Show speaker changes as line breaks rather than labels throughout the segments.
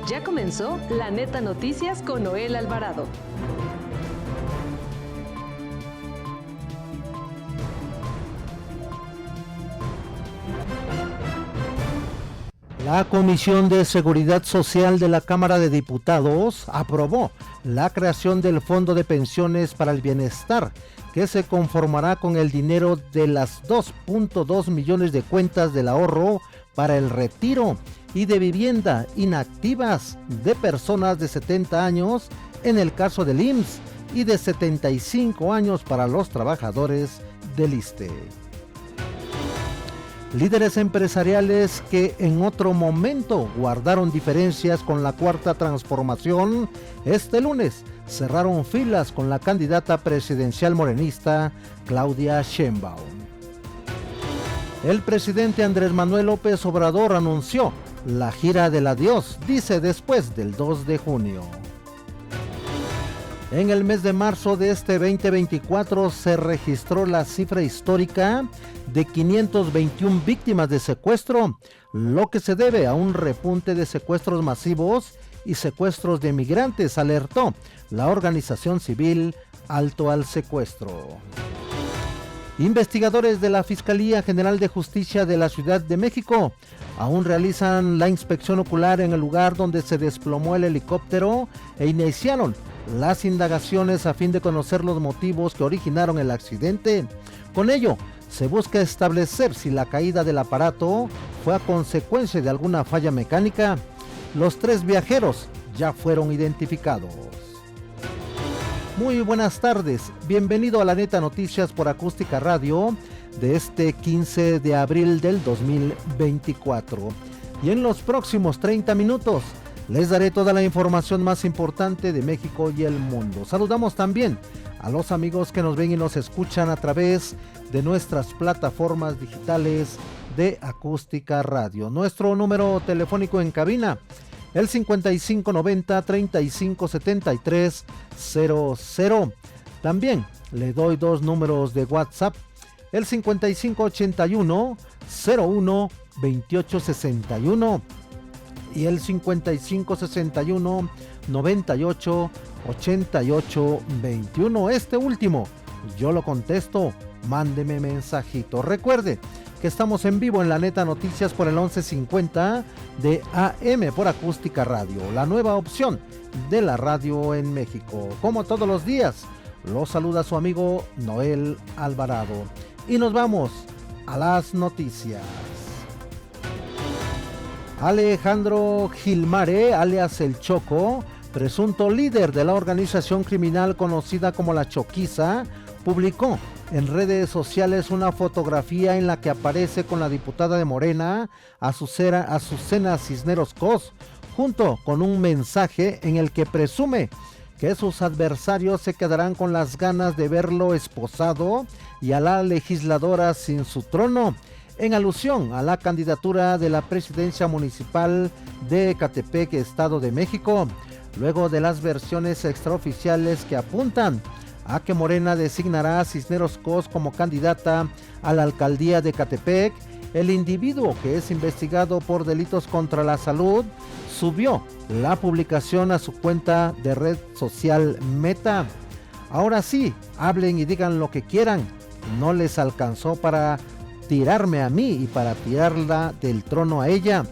Ya comenzó La Neta Noticias con Noel Alvarado.
La Comisión de Seguridad Social de la Cámara de Diputados aprobó la creación del Fondo de Pensiones para el Bienestar, que se conformará con el dinero de las 2.2 millones de cuentas del ahorro para el retiro y de vivienda inactivas de personas de 70 años en el caso del IMSS y de 75 años para los trabajadores del ISSSTE. Líderes empresariales que en otro momento guardaron diferencias con la Cuarta Transformación, este lunes cerraron filas con la candidata presidencial morenista Claudia Sheinbaum. El presidente Andrés Manuel López Obrador anunció la gira del adiós, dice después del 2 de junio. En el mes de marzo de este 2024 se registró la cifra histórica de 521 víctimas de secuestro, lo que se debe a un repunte de secuestros masivos y secuestros de migrantes, alertó la organización civil Alto al Secuestro. Investigadores de la Fiscalía General de Justicia de la Ciudad de México aún realizan la inspección ocular en el lugar donde se desplomó el helicóptero e iniciaron las indagaciones a fin de conocer los motivos que originaron el accidente. Con ello, se busca establecer si la caída del aparato fue a consecuencia de alguna falla mecánica. Los 3 viajeros ya fueron identificados. Muy buenas tardes, bienvenido a La Neta Noticias por Acústica Radio de este 15 de abril del 2024. Y en los próximos 30 minutos les daré toda la información más importante de México y el mundo. Saludamos también a los amigos que nos ven y nos escuchan a través de nuestras plataformas digitales de Acústica Radio. Nuestro número telefónico en cabina, el 5590-3573-00. También le doy 2 números de WhatsApp, el 5581-01-2861 y el 5561-98-8821. Este último yo lo contesto, mándeme mensajito. Recuerde que estamos en vivo en La Neta Noticias por el 1150 de AM por Acústica Radio, la nueva opción de la radio en México. Como todos los días, los saluda su amigo Noel Alvarado. Y nos vamos a las noticias. Alejandro Gilmare, alias El Choco, presunto líder de la organización criminal conocida como La Choquiza, publicó en redes sociales una fotografía en la que aparece con la diputada de Morena, Azucena Cisneros Cos, junto con un mensaje en el que presume que sus adversarios se quedarán con las ganas de verlo esposado y a la legisladora sin su trono, en alusión a la candidatura de la presidencia municipal de Ecatepec, Estado de México, luego de las versiones extraoficiales que apuntan a que Morena designará a Cisneros Cos como candidata a la alcaldía de Ecatepec. El individuo, que es investigado por delitos contra la salud, subió la publicación a su cuenta de red social Meta. Ahora sí, hablen y digan lo que quieran, no les alcanzó para tirarme a mí y para tirarla del trono a ella,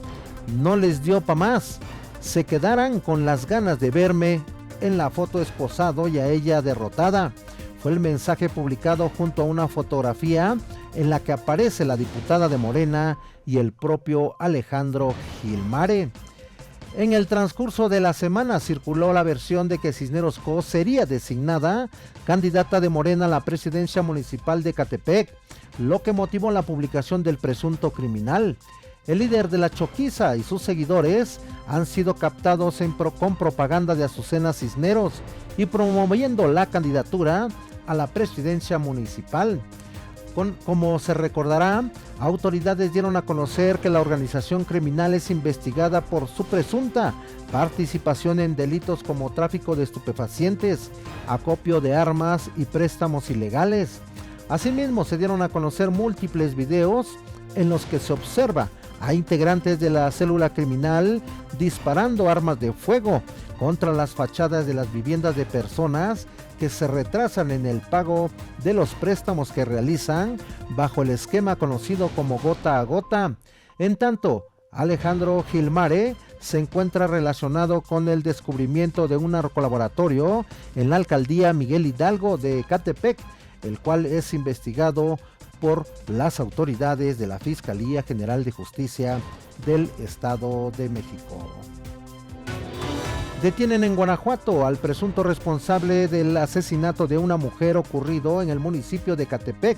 no les dio pa' más, se quedarán con las ganas de verme en la foto esposado y a ella derrotada. Fue el mensaje publicado junto a una fotografía en la que aparece la diputada de Morena y el propio Alejandro Gilmare. En el transcurso de la semana circuló la versión de que Cisneros Cos sería designada candidata de Morena a la presidencia municipal de Ecatepec, lo que motivó la publicación del presunto criminal. El líder de La Choquiza y sus seguidores han sido captados con propaganda de Azucena Cisneros y promoviendo la candidatura a la presidencia municipal. Como se recordará, autoridades dieron a conocer que la organización criminal es investigada por su presunta participación en delitos como tráfico de estupefacientes, acopio de armas y préstamos ilegales. Asimismo, se dieron a conocer múltiples videos en los que se observa a integrantes de la célula criminal disparando armas de fuego contra las fachadas de las viviendas de personas que se retrasan en el pago de los préstamos que realizan bajo el esquema conocido como gota a gota. En tanto, Alejandro Gilmare se encuentra relacionado con el descubrimiento de un narcolaboratorio en la alcaldía Miguel Hidalgo de Ecatepec, el cual es investigado por las autoridades de la Fiscalía General de Justicia del Estado de México. Detienen en Guanajuato al presunto responsable del asesinato de una mujer ocurrido en el municipio de Ecatepec,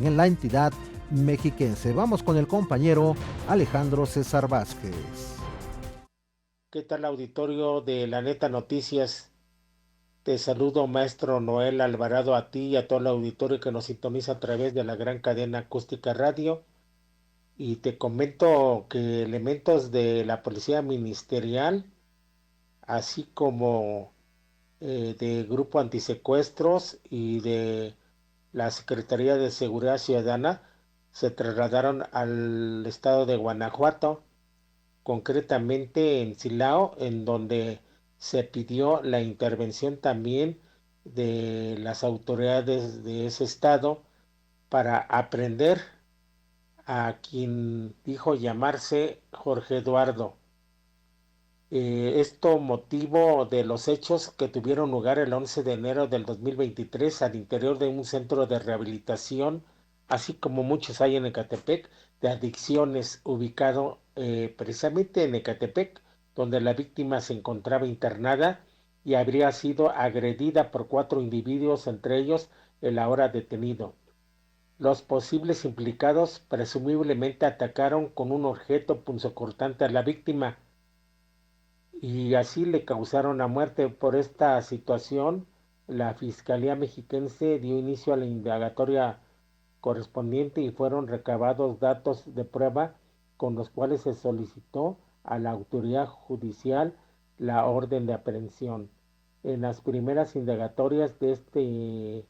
en la entidad mexiquense. Vamos con el compañero Alejandro César Vázquez.
¿Qué tal, auditorio de La Neta Noticias? Te saludo, maestro Noel Alvarado, a ti y a todo el auditorio que nos sintoniza a través de la gran cadena acústica radio. Y te comento que elementos de la Policía Ministerial, así como de Grupo Antisecuestros y de la Secretaría de Seguridad Ciudadana, se trasladaron al estado de Guanajuato, concretamente en Silao, en donde se pidió la intervención también de las autoridades de ese estado para aprender a quien dijo llamarse Jorge Eduardo. Esto motivo de los hechos que tuvieron lugar el 11 de enero del 2023 al interior de un centro de rehabilitación, así como muchos hay en Ecatepec, de adicciones, ubicado precisamente en Ecatepec, donde la víctima se encontraba internada y habría sido agredida por 4 individuos, entre ellos el ahora detenido. Los posibles implicados presumiblemente atacaron con un objeto punzocortante a la víctima y así le causaron la muerte. Por esta situación, la Fiscalía Mexiquense dio inicio a la indagatoria correspondiente y fueron recabados datos de prueba con los cuales se solicitó a la autoridad judicial la orden de aprehensión. En las primeras indagatorias de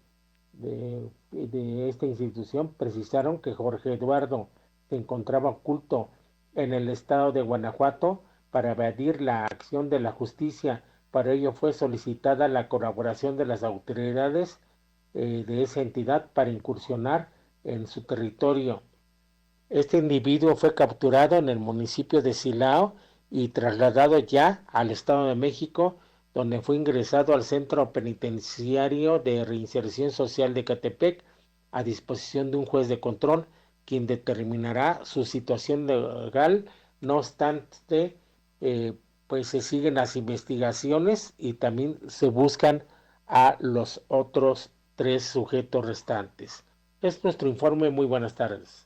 esta institución precisaron que Jorge Eduardo se encontraba oculto en el estado de Guanajuato para evadir la acción de la justicia. Para ello fue solicitada la colaboración de las autoridades de esa entidad para incursionar en su territorio. Este individuo fue capturado en el municipio de Silao y trasladado ya al Estado de México, donde fue ingresado al Centro Penitenciario de Reinserción Social de Ecatepec a disposición de un juez de control, quien determinará su situación legal. No obstante, pues se siguen las investigaciones y también se buscan a los otros 3 sujetos restantes. Es nuestro informe. Muy buenas tardes.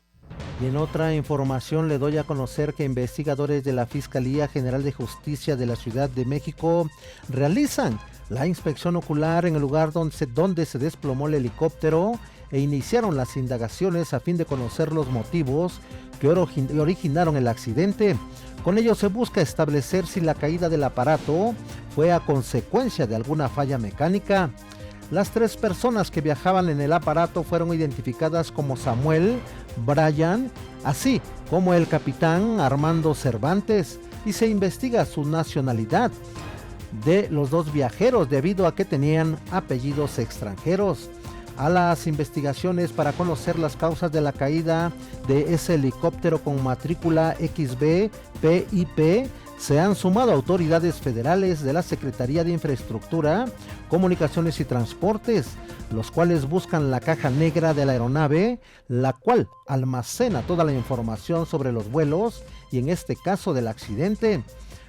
Y en otra información le doy a conocer que investigadores de la Fiscalía General de Justicia de la Ciudad de México realizan la inspección ocular en el lugar donde se desplomó el helicóptero e iniciaron las indagaciones a fin de conocer los motivos que originaron el accidente. Con ello se busca establecer si la caída del aparato fue a consecuencia de alguna falla mecánica. Las 3 personas que viajaban en el aparato fueron identificadas como Samuel, Brian, así como el capitán Armando Cervantes, y se investiga su nacionalidad de los 2 viajeros debido a que tenían apellidos extranjeros. A las investigaciones para conocer las causas de la caída de ese helicóptero con matrícula XB-PIP se han sumado autoridades federales de la Secretaría de Infraestructura, Comunicaciones y Transportes, los cuales buscan la caja negra de la aeronave, la cual almacena toda la información sobre los vuelos y en este caso del accidente.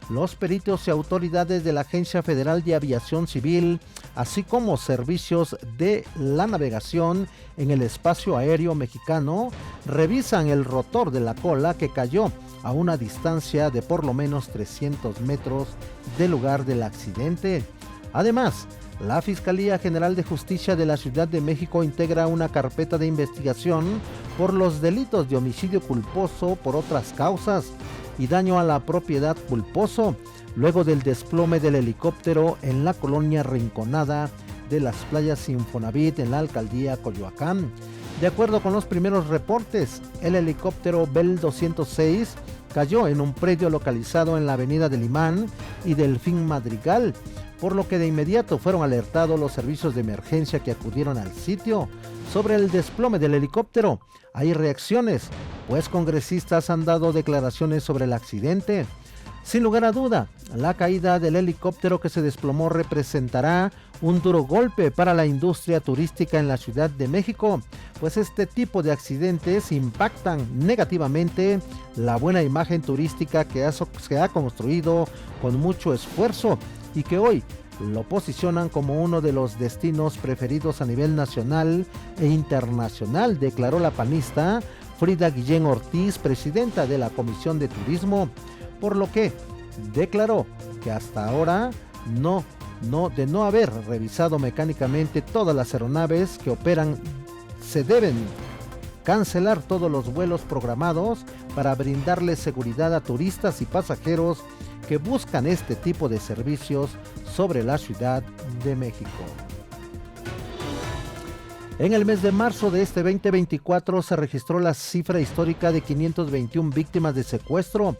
Los peritos y autoridades de la Agencia Federal de Aviación Civil, así como servicios de la navegación en el espacio aéreo mexicano, revisan el rotor de la cola que cayó a una distancia de por lo menos 300 metros del lugar del accidente. Además, la Fiscalía General de Justicia de la Ciudad de México integra una carpeta de investigación por los delitos de homicidio culposo por otras causas y daño a la propiedad culposo, luego del desplome del helicóptero en la colonia Rinconada de las Playas Infonavit en la alcaldía Coyoacán. De acuerdo con los primeros reportes, el helicóptero Bell 206 cayó en un predio localizado en la avenida del Imán y Delfín Madrigal, por lo que de inmediato fueron alertados los servicios de emergencia que acudieron al sitio sobre el desplome del helicóptero. Hay reacciones, pues congresistas han dado declaraciones sobre el accidente. Sin lugar a duda, la caída del helicóptero que se desplomó representará un duro golpe para la industria turística en la Ciudad de México, pues este tipo de accidentes impactan negativamente la buena imagen turística que se ha construido con mucho esfuerzo y que hoy lo posicionan como uno de los destinos preferidos a nivel nacional e internacional, declaró la panista Frida Guillén Ortiz, presidenta de la Comisión de Turismo, por lo que declaró que hasta ahora de no haber revisado mecánicamente todas las aeronaves que operan, se deben cancelar todos los vuelos programados para brindarle seguridad a turistas y pasajeros que buscan este tipo de servicios sobre la Ciudad de México. En el mes de marzo de este 2024 se registró la cifra histórica de 521 víctimas de secuestro,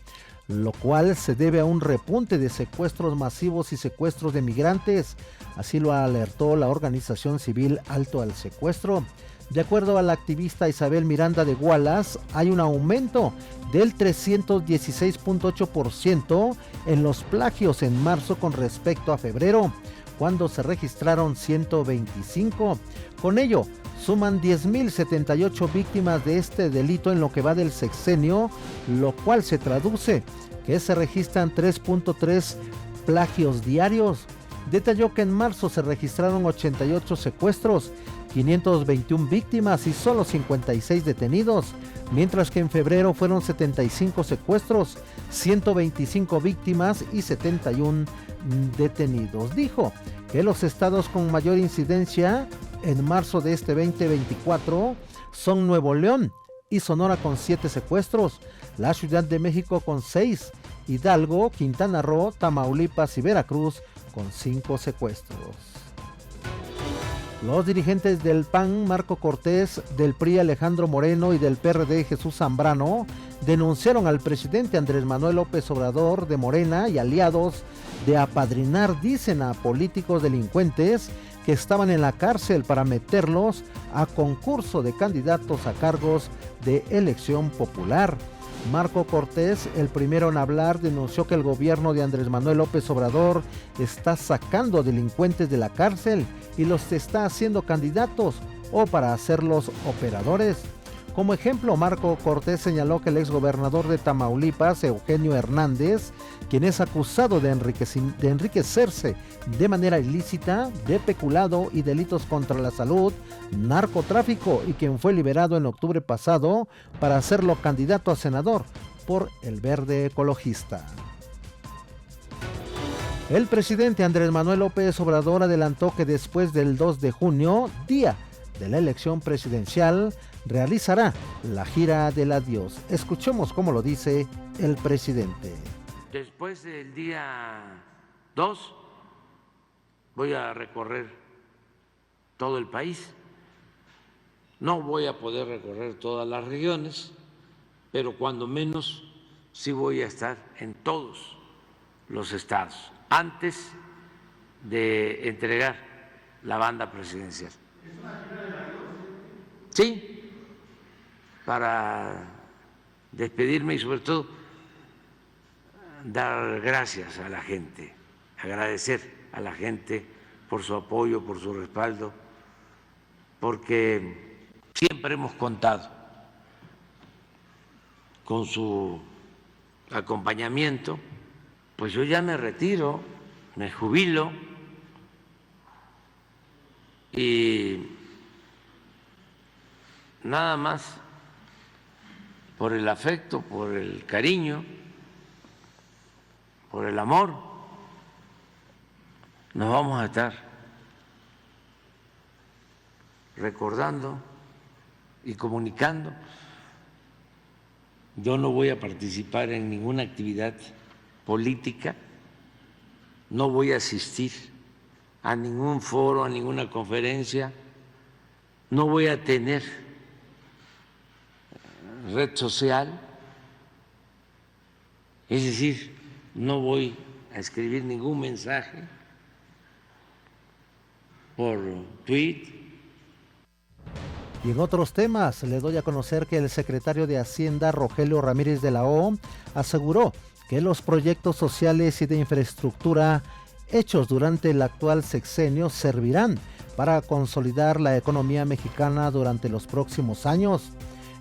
lo cual se debe a un repunte de secuestros masivos y secuestros de migrantes. Así lo alertó la organización civil Alto al Secuestro. De acuerdo a la activista Isabel Miranda de Wallace, hay un aumento del 316.8% en los plagios en marzo con respecto a febrero, cuando se registraron 125. Con ello, suman 10.078 víctimas de este delito en lo que va del sexenio, lo cual se traduce que se registran 3.3 plagios diarios. Detalló que en marzo se registraron 88 secuestros, 521 víctimas y solo 56 detenidos, mientras que en febrero fueron 75 secuestros, 125 víctimas y 71 detenidos. Dijo que los estados con mayor incidencia en marzo de este 2024 son Nuevo León y Sonora con 7 secuestros, la Ciudad de México con 6, Hidalgo, Quintana Roo, Tamaulipas y Veracruz con 5 secuestros. Los dirigentes del PAN, Marco Cortés, del PRI, Alejandro Moreno y del PRD, Jesús Zambrano, denunciaron al presidente Andrés Manuel López Obrador de Morena y aliados de apadrinar, dicen, a políticos delincuentes que estaban en la cárcel para meterlos a concurso de candidatos a cargos de elección popular. Marco Cortés, el primero en hablar, denunció que el gobierno de Andrés Manuel López Obrador está sacando delincuentes de la cárcel y los está haciendo candidatos o para hacerlos operadores. Como ejemplo, Marco Cortés señaló que el exgobernador de Tamaulipas, Eugenio Hernández, quien es acusado de enriquecerse de manera ilícita, de peculado y delitos contra la salud, narcotráfico, y quien fue liberado en octubre pasado para hacerlo candidato a senador por el Verde Ecologista. El presidente Andrés Manuel López Obrador adelantó que después del 2 de junio, día de la elección presidencial, realizará la gira del adiós. Escuchemos cómo lo dice el presidente.
Después del día 2 voy a recorrer todo el país. No voy a poder recorrer todas las regiones, pero cuando menos sí voy a estar en todos los estados antes de entregar la banda presidencial. Sí, para despedirme y sobre todo dar gracias a la gente, agradecer a la gente por su apoyo, por su respaldo, porque siempre hemos contado con su acompañamiento. Pues yo ya me retiro, me jubilo y nada más por el afecto, por el cariño, por el amor, nos vamos a estar recordando y comunicando. Yo no voy a participar en ninguna actividad política, no voy a asistir a ningún foro, a ninguna conferencia, no voy a tener red social Es decir, no voy a escribir ningún mensaje por tweet.
Y en otros temas, le doy a conocer que el secretario de Hacienda, Rogelio Ramírez de la O, aseguró que los proyectos sociales y de infraestructura hechos durante el actual sexenio servirán para consolidar la economía mexicana durante los próximos años.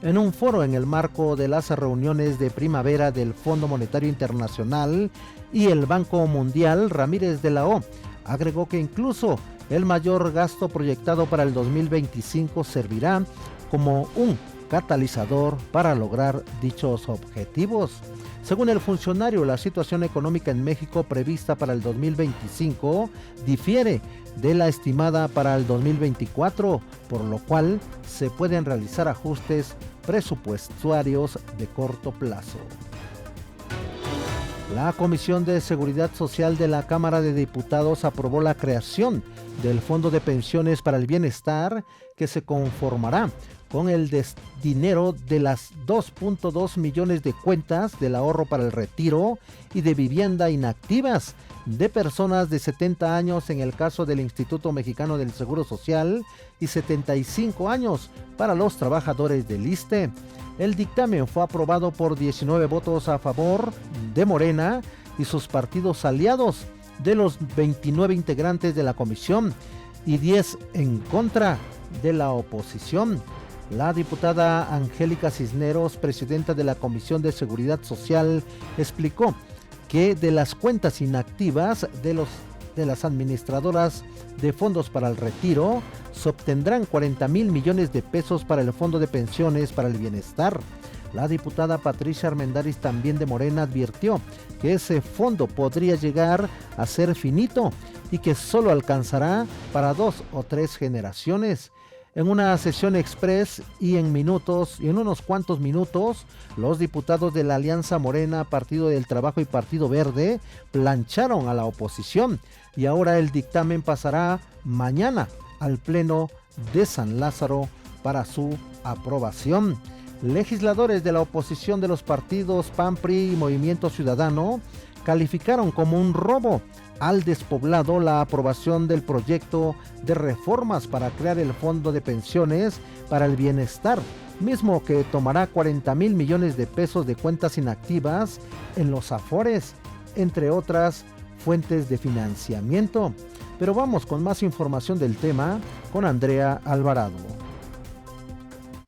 En un foro en el marco de las reuniones de primavera del Fondo Monetario Internacional y el Banco Mundial, Ramírez de la O agregó que incluso el mayor gasto proyectado para el 2025 servirá como un catalizador para lograr dichos objetivos. Según el funcionario, la situación económica en México prevista para el 2025 difiere de la estimada para el 2024, por lo cual se pueden realizar ajustes presupuestarios de corto plazo. La Comisión de Seguridad Social de la Cámara de Diputados aprobó la creación del Fondo de Pensiones para el Bienestar, que se conformará con el dinero de las 2.2 millones de cuentas del ahorro para el retiro y de vivienda inactivas de personas de 70 años en el caso del Instituto Mexicano del Seguro Social y 75 años para los trabajadores del ISSSTE. El dictamen fue aprobado por 19 votos a favor de Morena y sus partidos aliados de los 29 integrantes de la comisión y 10 en contra de la oposición. La diputada Angélica Cisneros, presidenta de la Comisión de Seguridad Social, explicó que de las cuentas inactivas de las administradoras de fondos para el retiro se obtendrán 40,000 millones de pesos para el Fondo de Pensiones para el Bienestar. La diputada Patricia Armendáriz, también de Morena, advirtió que ese fondo podría llegar a ser finito y que solo alcanzará para 2 o 3 generaciones. En una sesión express y en unos cuantos minutos, los diputados de la Alianza Morena, Partido del Trabajo y Partido Verde plancharon a la oposición y ahora el dictamen pasará mañana al Pleno de San Lázaro para su aprobación. Legisladores de la oposición de los partidos PAN, PRI y Movimiento Ciudadano calificaron como un robo al despoblado la aprobación del proyecto de reformas para crear el Fondo de Pensiones para el Bienestar, mismo que tomará 40,000 millones de pesos de cuentas inactivas en los Afores, entre otras fuentes de financiamiento. Pero vamos con más información del tema con Andrea Alvarado.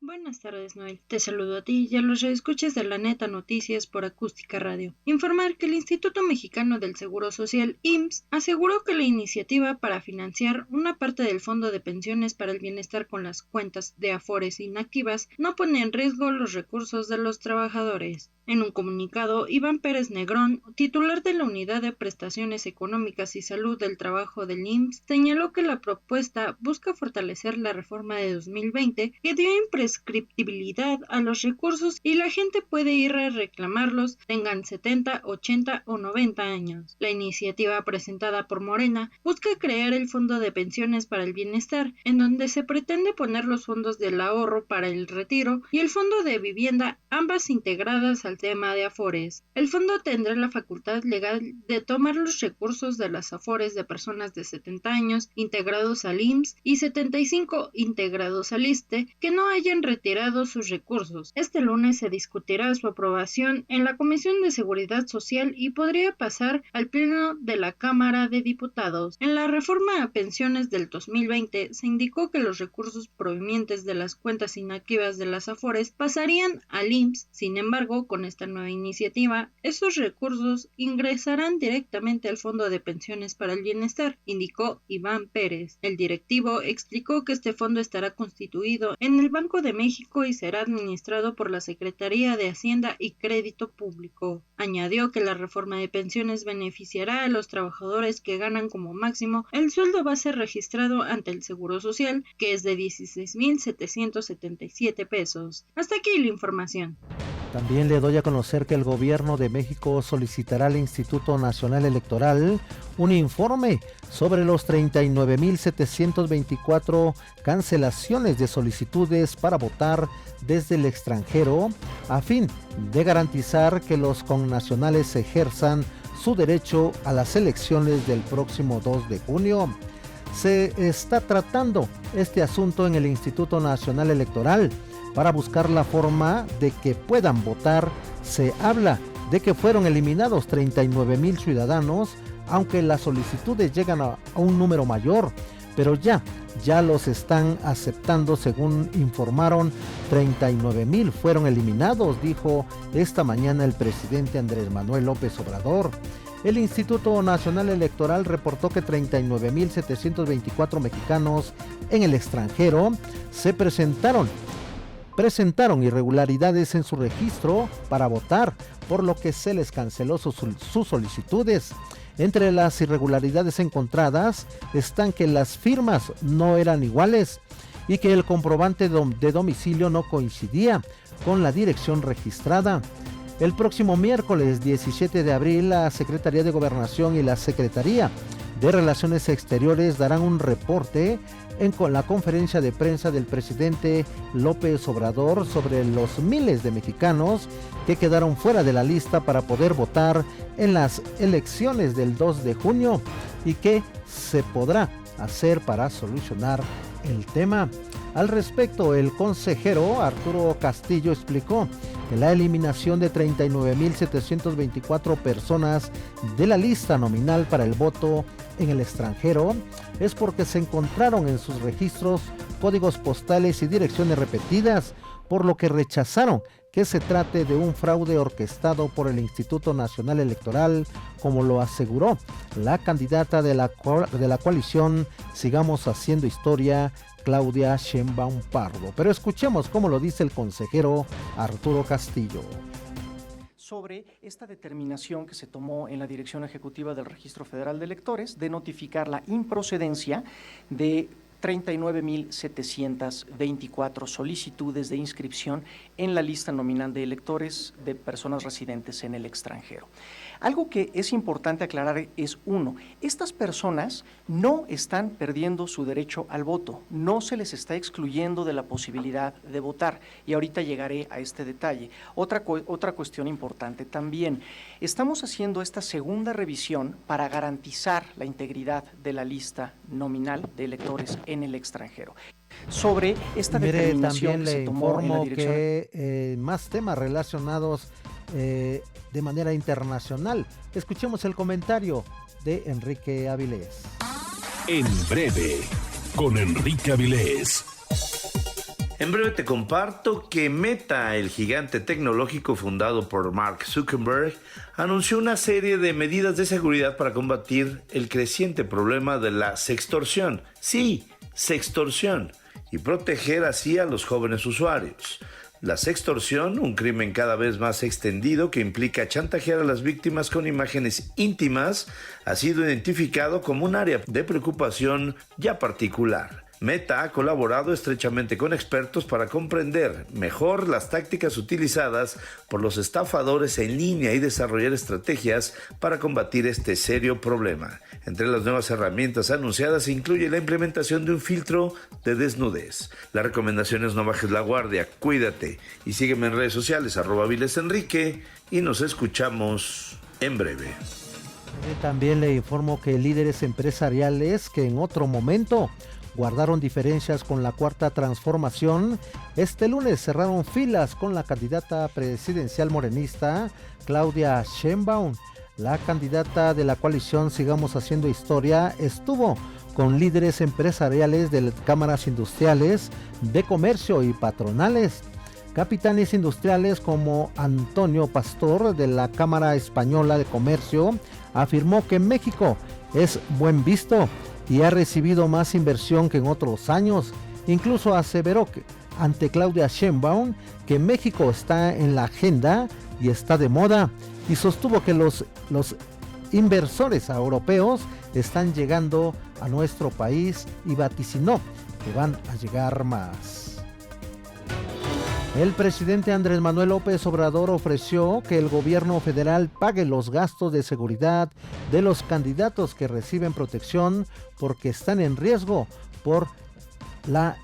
Buenas tardes, Noel. Te saludo a ti y a los radioescuchas de La Neta Noticias por Acústica Radio. Informar que el Instituto Mexicano del Seguro Social, IMSS, aseguró que la iniciativa para financiar una parte del Fondo de Pensiones para el Bienestar con las cuentas de Afores inactivas no pone en riesgo los recursos de los trabajadores. En un comunicado, Iván Pérez Negrón, titular de la Unidad de Prestaciones Económicas y Salud del Trabajo del IMSS, señaló que la propuesta busca fortalecer la reforma de 2020 que dio imprescriptibilidad a los recursos y la gente puede ir a reclamarlos, tengan 70, 80 o 90 años. La iniciativa presentada por Morena busca crear el Fondo de Pensiones para el Bienestar, en donde se pretende poner los fondos del ahorro para el retiro y el Fondo de Vivienda, ambas integradas al tema de Afores. El fondo tendrá la facultad legal de tomar los recursos de las Afores de personas de 70 años integrados al IMSS y 75 integrados al ISSSTE que no hayan retirado sus recursos. Este lunes se discutirá su aprobación en la Comisión de Seguridad Social y podría pasar al Pleno de la Cámara de Diputados. En la reforma a pensiones del 2020 se indicó que los recursos provenientes de las cuentas inactivas de las Afores pasarían al IMSS. Sin embargo, con esta nueva iniciativa, esos recursos ingresarán directamente al Fondo de Pensiones para el Bienestar, indicó Iván Pérez. El directivo explicó que este fondo estará constituido en el Banco de México y será administrado por la Secretaría de Hacienda y Crédito Público. Añadió que la reforma de pensiones beneficiará a los trabajadores que ganan como máximo el sueldo base registrado ante el Seguro Social, que es de 16,777 pesos. Hasta aquí la información.
También le doy a conocer que el gobierno de México solicitará al Instituto Nacional Electoral un informe sobre los 39.724 cancelaciones de solicitudes para votar desde el extranjero, a fin de garantizar que los connacionales ejerzan su derecho a las elecciones del próximo 2 de junio. Se está tratando este asunto en el Instituto Nacional Electoral para buscar la forma de que puedan votar. Se habla de que fueron eliminados 39,000 ciudadanos, aunque las solicitudes llegan a un número mayor, pero ya los están aceptando. Según informaron, 39,000 fueron eliminados, dijo esta mañana el presidente Andrés Manuel López Obrador. El Instituto Nacional Electoral reportó que 39,724 mexicanos en el extranjero se presentaron irregularidades en su registro para votar, por lo que se les canceló sus solicitudes. Entre las irregularidades encontradas están que las firmas no eran iguales y que el comprobante de domicilio no coincidía con la dirección registrada. El próximo miércoles 17 de abril, la Secretaría de Gobernación y la Secretaría de Relaciones Exteriores darán un reporte con la conferencia de prensa del presidente López Obrador sobre los miles de mexicanos que quedaron fuera de la lista para poder votar en las elecciones del 2 de junio y qué se podrá hacer para solucionar el tema. Al respecto, el consejero Arturo Castillo explicó que la eliminación de 39,724 personas de la lista nominal para el voto en el extranjero es porque se encontraron en sus registros códigos postales y direcciones repetidas, por lo que rechazaron que se trate de un fraude orquestado por el Instituto Nacional Electoral, como lo aseguró la candidata de la coalición Sigamos Haciendo Historia, Claudia Sheinbaum Pardo. Pero escuchemos cómo lo dice el consejero Arturo Castillo.
Sobre esta determinación que se tomó en la Dirección Ejecutiva del Registro Federal de Electores de notificar la improcedencia de 39,724 solicitudes de inscripción en la lista nominal de electores de personas residentes en el extranjero. Algo que es importante aclarar es, uno, estas personas no están perdiendo su derecho al voto, no se les está excluyendo de la posibilidad de votar, y ahorita llegaré a este detalle. Otra cuestión importante también, estamos haciendo esta segunda revisión para garantizar la integridad de la lista nominal de electores en el extranjero. Sobre esta determinación que se tomó en la dirección.
Que más temas relacionados de manera internacional. Escuchemos el comentario de Enrique Avilés.
En breve, con Enrique Avilés.
En breve te comparto que Meta, el gigante tecnológico fundado por Mark Zuckerberg, anunció una serie de medidas de seguridad para combatir el creciente problema de la sextorsión. Sí, sextorsión, y proteger así a los jóvenes usuarios. La sextorsión, un crimen cada vez más extendido que implica chantajear a las víctimas con imágenes íntimas, ha sido identificado como un área de preocupación ya particular. Meta ha colaborado estrechamente con expertos para comprender mejor las tácticas utilizadas por los estafadores en línea y desarrollar estrategias para combatir este serio problema. Entre las nuevas herramientas anunciadas se incluye la implementación de un filtro de desnudez. La recomendación es no bajes la guardia, cuídate y sígueme en redes sociales @vilesenrique y nos escuchamos en breve.
También le informo que líderes empresariales que en otro momento guardaron diferencias con la Cuarta Transformación, este lunes cerraron filas con la candidata presidencial morenista Claudia Sheinbaum. La candidata de la coalición Sigamos Haciendo Historia estuvo con líderes empresariales de cámaras industriales, de comercio y patronales. Capitanes industriales como Antonio Pastor de la Cámara Española de Comercio afirmó que México es buen visto y ha recibido más inversión que en otros años. Incluso aseveró que, ante Claudia Sheinbaum, que México está en la agenda y está de moda, y sostuvo que los inversores europeos están llegando a nuestro país y vaticinó que van a llegar más. El presidente Andrés Manuel López Obrador ofreció que el gobierno federal pague los gastos de seguridad de los candidatos que reciben protección porque están en riesgo por la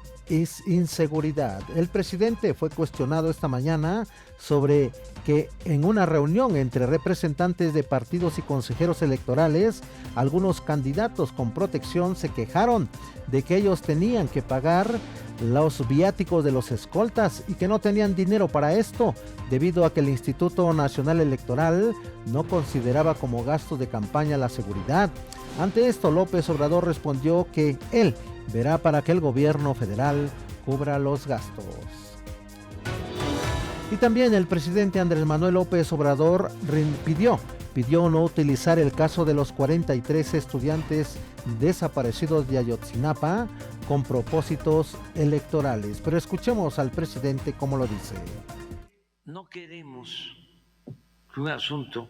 inseguridad. El presidente fue cuestionado esta mañana sobre que en una reunión entre representantes de partidos y consejeros electorales, algunos candidatos con protección se quejaron de que ellos tenían que pagar los viáticos de los escoltas y que no tenían dinero para esto, debido a que el Instituto Nacional Electoral no consideraba como gasto de campaña la seguridad. Ante esto, López Obrador respondió que él verá para que el gobierno federal cubra los gastos. Y también el presidente Andrés Manuel López Obrador pidió no utilizar el caso de los 43 estudiantes desaparecidos de Ayotzinapa con propósitos electorales. Pero escuchemos al presidente cómo lo dice.
No queremos que un asunto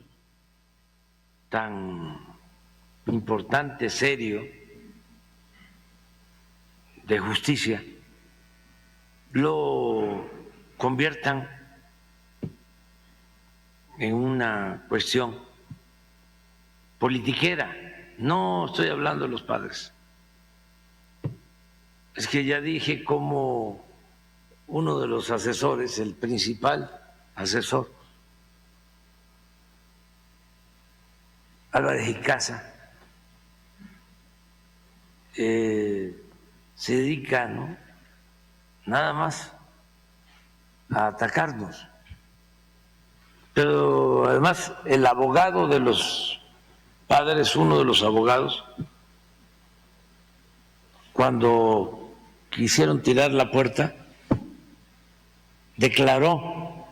tan importante, serio, de justicia, lo conviertan en una cuestión politiquera. No estoy hablando de los padres. Es que ya dije cómo uno de los asesores, el principal asesor, Álvarez y Casa, se dedica, ¿no?, nada más a atacarnos. Pero además el abogado de los padres, uno de los abogados, cuando quisieron tirar la puerta, declaró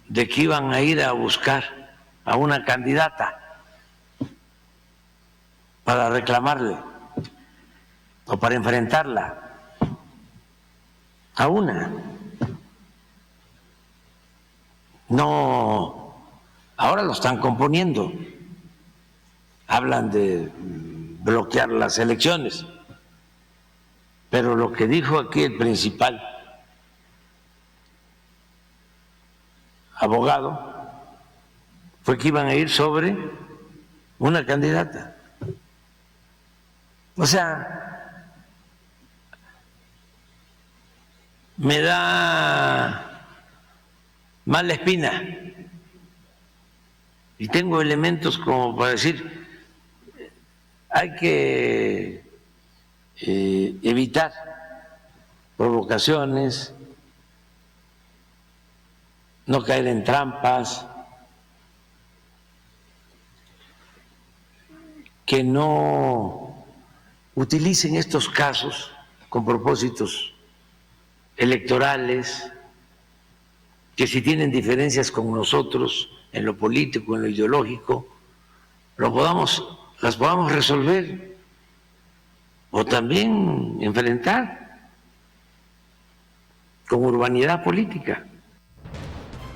de que iban a ir a buscar a una candidata para reclamarle o para enfrentarla a una. No, ahora lo están componiendo. Hablan de bloquear las elecciones. Pero lo que dijo aquí el principal abogado fue que iban a ir sobre una candidata. O sea, me da mala espina y tengo elementos como para decir, hay que evitar provocaciones, no caer en trampas, que no utilicen estos casos con propósitos electorales, que si tienen diferencias con nosotros en lo político, en lo ideológico, las podamos resolver o también enfrentar con urbanidad política.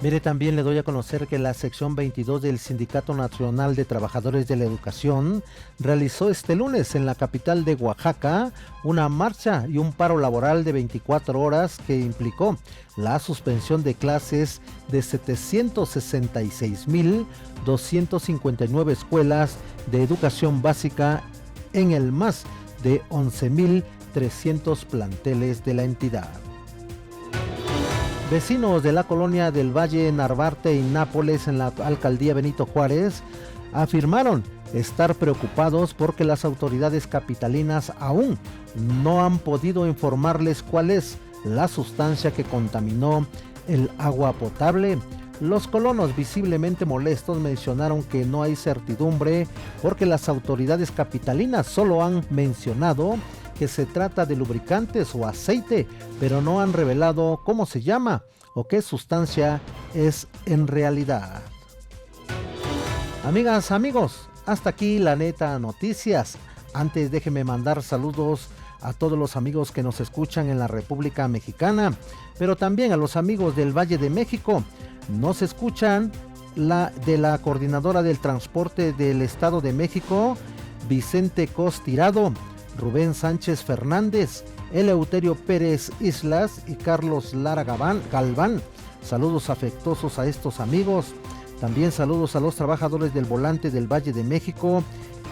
Mire, también le doy a conocer que la sección 22 del Sindicato Nacional de Trabajadores de la Educación realizó este lunes en la capital de Oaxaca una marcha y un paro laboral de 24 horas que implicó la suspensión de clases de 766,259 escuelas de educación básica en el más de 11,300 planteles de la entidad. Vecinos de la colonia del Valle, Narvarte y Nápoles en la alcaldía Benito Juárez afirmaron estar preocupados porque las autoridades capitalinas aún no han podido informarles cuál es la sustancia que contaminó el agua potable. Los colonos, visiblemente molestos, mencionaron que no hay certidumbre porque las autoridades capitalinas solo han mencionado que se trata de lubricantes o aceite, pero no han revelado cómo se llama o qué sustancia es en realidad. Amigas, amigos, hasta aquí la neta noticias. Antes déjenme mandar saludos a todos los amigos que nos escuchan en la República Mexicana, pero también a los amigos del Valle de México. Nos escuchan de la Coordinadora del Transporte del Estado de México, Vicente Cos Tirado, Rubén Sánchez Fernández, Eleuterio Pérez Islas y Carlos Lara Galván. Saludos afectuosos a estos amigos. También saludos a los trabajadores del Volante del Valle de México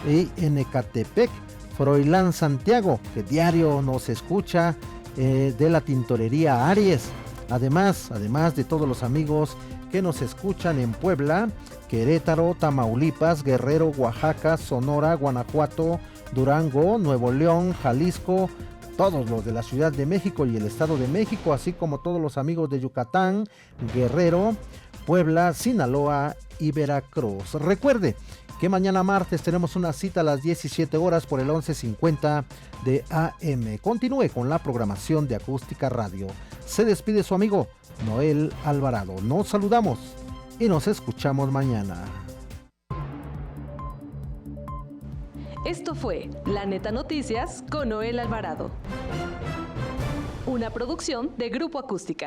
y en Ecatepec. Froilán Santiago, que diario nos escucha, de la tintorería Aries. Además de todos los amigos que nos escuchan en Puebla, Querétaro, Tamaulipas, Guerrero, Oaxaca, Sonora, Guanajuato, Durango, Nuevo León, Jalisco, todos los de la Ciudad de México y el Estado de México, así como todos los amigos de Yucatán, Guerrero, Puebla, Sinaloa y Veracruz. Recuerde que mañana martes tenemos una cita a las 17 horas por el 1150 de AM. Continúe con la programación de Acústica Radio. Se despide su amigo Noel Alvarado. Nos saludamos y nos escuchamos mañana.
Esto fue La Neta Noticias con Noel Alvarado. Una producción de Grupo Acústica.